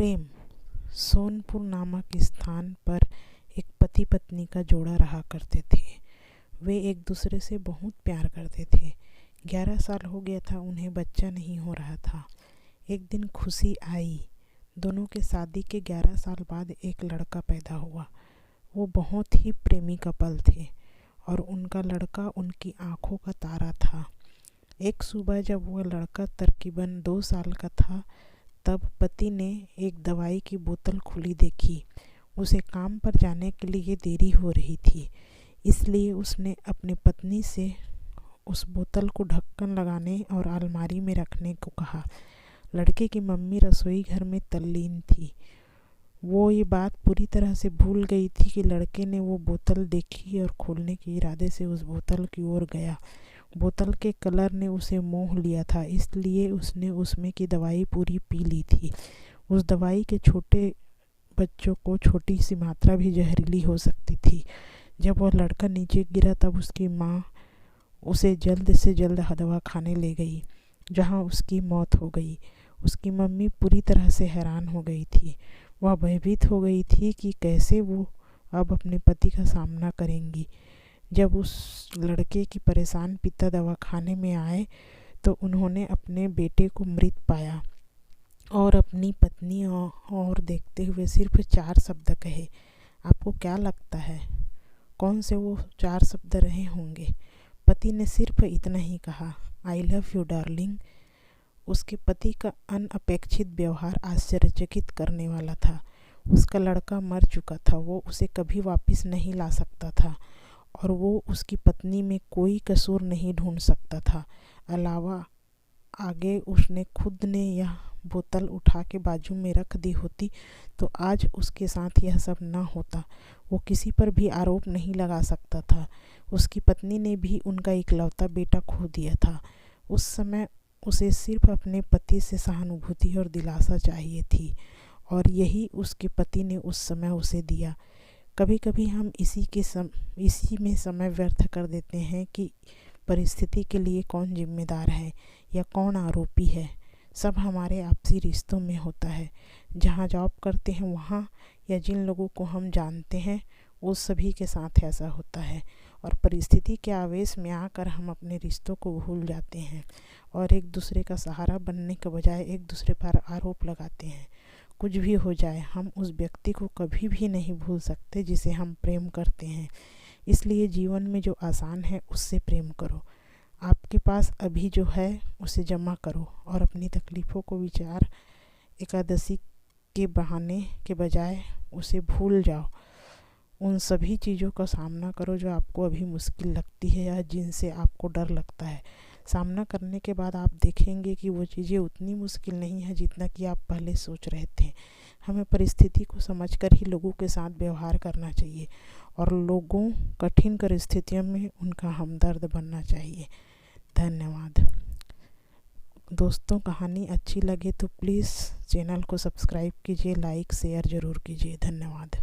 प्रेम। सोनपुर नामक स्थान पर एक पति पत्नी का जोड़ा रहा करते थे। वे एक दूसरे से बहुत प्यार करते थे। 11 साल हो गया था, उन्हें बच्चा नहीं हो रहा था। एक दिन खुशी आई। दोनों के शादी के 11 साल बाद एक लड़का पैदा हुआ। वो बहुत ही प्रेमी कपल थे और उनका लड़का उनकी आंखों का तारा था। एक सुबह जब वह लड़का तकरीबन 2 साल का था, तब पति ने एक दवाई की बोतल खुली देखी। उसे काम पर जाने के लिए देरी हो रही थी, इसलिए उसने अपनी पत्नी से उस बोतल को ढक्कन लगाने और अलमारी में रखने को कहा। लड़के की मम्मी रसोई घर में तल्लीन थी। वो ये बात पूरी तरह से भूल गई थी कि लड़के ने वो बोतल देखी और खोलने के इरादे से उस बोतल की ओर गया। बोतल के कलर ने उसे मोह लिया था, इसलिए उसने उसमें की दवाई पूरी पी ली थी। उस दवाई के छोटे बच्चों को छोटी सी मात्रा भी जहरीली हो सकती थी। जब वह लड़का नीचे गिरा तब उसकी माँ उसे जल्द से जल्द दवा खाने ले गई, जहाँ उसकी मौत हो गई। उसकी मम्मी पूरी तरह से हैरान हो गई थी। वह भयभीत हो गई थी कि कैसे वो अब अपने पति का सामना करेंगी। जब उस लड़के की परेशान पिता दवा खाने में आए तो उन्होंने अपने बेटे को मृत पाया और अपनी पत्नी और देखते हुए सिर्फ 4 शब्द कहे। आपको क्या लगता है कौन से वो 4 शब्द रहे होंगे? पति ने सिर्फ इतना ही कहा, आई लव यू डार्लिंग। उसके पति का अनअपेक्षित व्यवहार आश्चर्यचकित करने वाला था। उसका लड़का मर चुका था, वो उसे कभी वापस नहीं ला सकता था और वो उसकी पत्नी में कोई कसूर नहीं ढूंढ सकता था। अलावा आगे उसने खुद ने यह बोतल उठा के बाजू में रख दी होती तो आज उसके साथ यह सब न होता। वो किसी पर भी आरोप नहीं लगा सकता था। उसकी पत्नी ने भी उनका इकलौता बेटा खो दिया था। उस समय उसे सिर्फ अपने पति से सहानुभूति और दिलासा चाहिए थी और यही उसके पति ने उस समय उसे दिया। कभी कभी हम इसी में समय व्यर्थ कर देते हैं कि परिस्थिति के लिए कौन जिम्मेदार है या कौन आरोपी है। सब हमारे आपसी रिश्तों में होता है। जहाँ जॉब करते हैं वहाँ या जिन लोगों को हम जानते हैं वो सभी के साथ ऐसा होता है और परिस्थिति के आवेश में आकर हम अपने रिश्तों को भूल जाते हैं और एक दूसरे का सहारा बनने के बजाय एक दूसरे पर आरोप लगाते हैं। कुछ भी हो जाए, हम उस व्यक्ति को कभी भी नहीं भूल सकते जिसे हम प्रेम करते हैं। इसलिए जीवन में जो आसान है उससे प्रेम करो। आपके पास अभी जो है उसे जमा करो और अपनी तकलीफ़ों को विचार एकादशी के बहाने के बजाय उसे भूल जाओ। उन सभी चीज़ों का सामना करो जो आपको अभी मुश्किल लगती है या जिनसे आपको डर लगता है। सामना करने के बाद आप देखेंगे कि वो चीज़ें उतनी मुश्किल नहीं है जितना कि आप पहले सोच रहे थे। हमें परिस्थिति को समझकर ही लोगों के साथ व्यवहार करना चाहिए और लोगों कठिन परिस्थितियों में उनका हमदर्द बनना चाहिए। धन्यवाद। दोस्तों, कहानी अच्छी लगे तो प्लीज़ चैनल को सब्सक्राइब कीजिए, लाइक शेयर ज़रूर कीजिए। धन्यवाद।